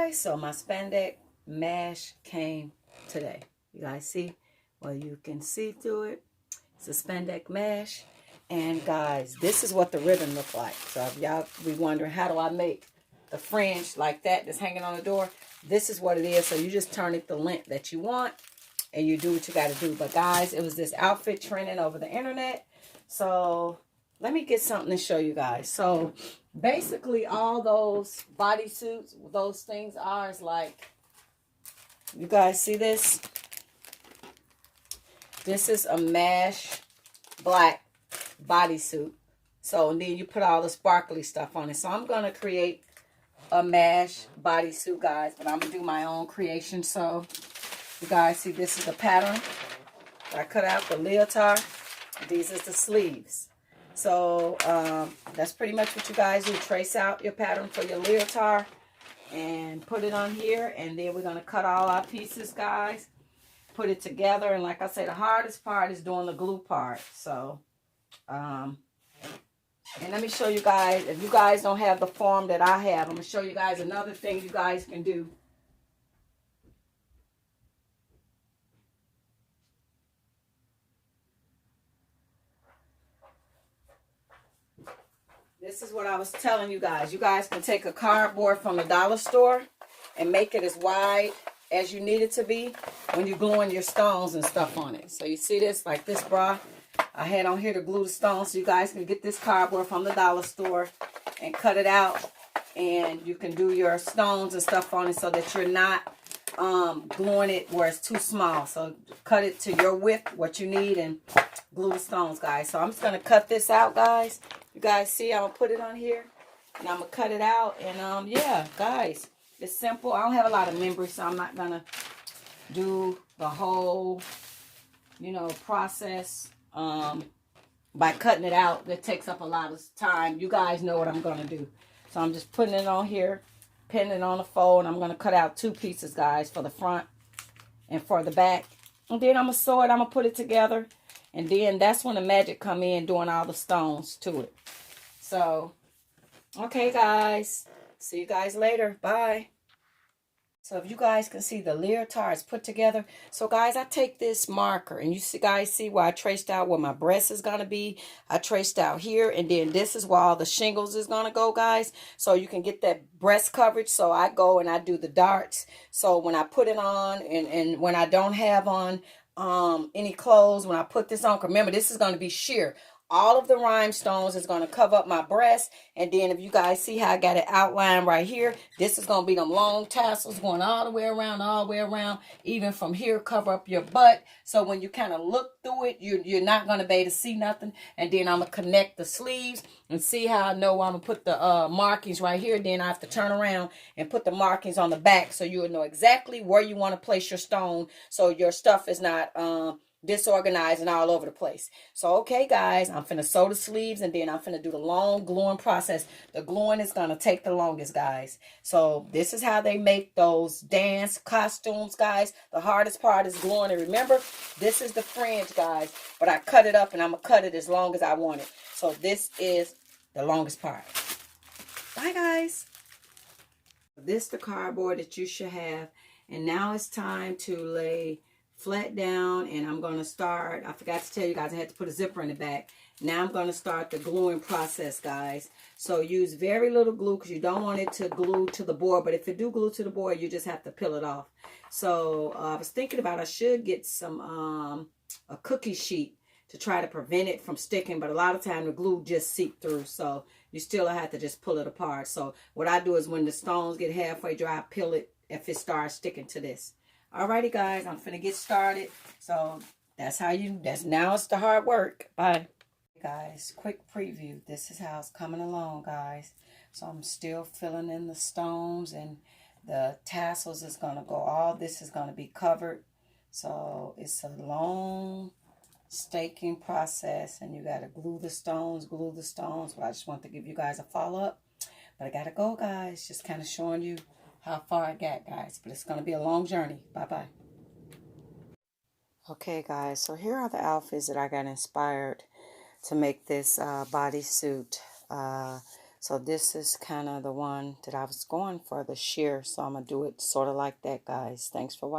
guys, so my spandex mesh came today. You guys see? Well, you can see through it. It's a spandex mesh. And guys, this is what the ribbon look like. So if y'all be wondering, how do I make the fringe like that that's hanging on the door? This is what it is. So you just turn it the length that you want and you do what you got to do. But guys, it was this outfit trending over the internet. So let me get something to show you guys. So basically all those bodysuits, those things are is like, you guys see this? This is a mesh black bodysuit. So and then you put all the sparkly stuff on it. So I'm going to create a mesh bodysuit, guys, but I'm going to do my own creation. So you guys see, this is the pattern. I cut out the leotard. These is the sleeves. So that's pretty much what you guys do. Trace out your pattern for your leotard and put it on here. And then we're going to cut all our pieces, guys. Put it together. And like I say, the hardest part is doing the glue part. So, and let me show you guys, if you guys don't have the form that I have, I'm going to show you guys another thing you guys can do. This is what I was telling you guys. You guys can take a cardboard from the dollar store and make it as wide as you need it to be when you're gluing your stones and stuff on it. So you see this, like this bra, I had on here to glue the stones. So you guys can get this cardboard from the dollar store and cut it out. And you can do your stones and stuff on it so that you're not gluing it where it's too small. So cut it to your width, what you need, and glue the stones, guys. So I'm just going to cut this out, guys. You guys see, I'm going to put it on here. And I'm going to cut it out. And yeah, guys, it's simple. I don't have a lot of memory, so I'm not going to do the whole, you know, process by cutting it out. That takes up a lot of time. You guys know what I'm going to do. So I'm just putting it on here, pinning it on the fold. I'm going to cut out 2 pieces, guys, for the front and for the back. And then I'm going to sew it. I'm going to put it together. And then that's when the magic come in, doing all the stones to it. So, okay, guys. See you guys later. Bye. So if you guys can see, the leotard is put together. So guys, I take this marker and you see, guys see where I traced out where my breast is going to be. I traced out here, and then this is where all the shingles is going to go, guys. So you can get that breast coverage. So I go and I do the darts. So when I put it on and when I don't have on any clothes, when I put this on, remember this is going to be sheer. All of the rhinestones is going to cover up my breast. And then if you guys see how I got it outlined right here, this is going to be them long tassels going all the way around, even from here, cover up your butt. So when you kind of look through it, you're not going to be able to see nothing. And then I'm going to connect the sleeves and see how I know I'm going to put the markings right here. Then I have to turn around and put the markings on the back so you will know exactly where you want to place your stone so your stuff is not disorganized and all over the place. So okay, guys, I'm finna sew the sleeves, and then I'm finna do the long gluing process. The gluing is gonna take the longest, guys. So this is how they make those dance costumes, guys. The hardest part is gluing. And remember, this is the fringe, guys, but I cut it up and I'm gonna cut it as long as I want it. So this is the longest part. Bye, guys. This is the cardboard that you should have, and now it's time to lay flat down. And I'm going to start, I forgot to tell you guys, I had to put a zipper in the back. Now I'm going to start the gluing process, guys. So use very little glue because you don't want it to glue to the board. But if it do glue to the board, you just have to peel it off. So I was thinking about, I should get some a cookie sheet to try to prevent it from sticking. But a lot of time the glue just seep through. So you still have to just pull it apart. So what I do is when the stones get halfway dry, I peel it if it starts sticking to this. Alrighty, guys, I'm finna get started. So now it's the hard work. Bye. Guys, quick preview. This is how it's coming along, guys. So I'm still filling in the stones, and the tassels is gonna go, all this is gonna be covered. So it's a long staking process, and you gotta glue the stones. But I just want to give you guys a follow-up. But I gotta go, guys. Just kind of showing you how far I got, guys, but it's going to be a long journey. Bye-bye. Okay, guys, so here are the outfits that I got inspired to make this bodysuit. So this is kind of the one that I was going for, the sheer. So I'm going to do it sort of like that, guys. Thanks for watching.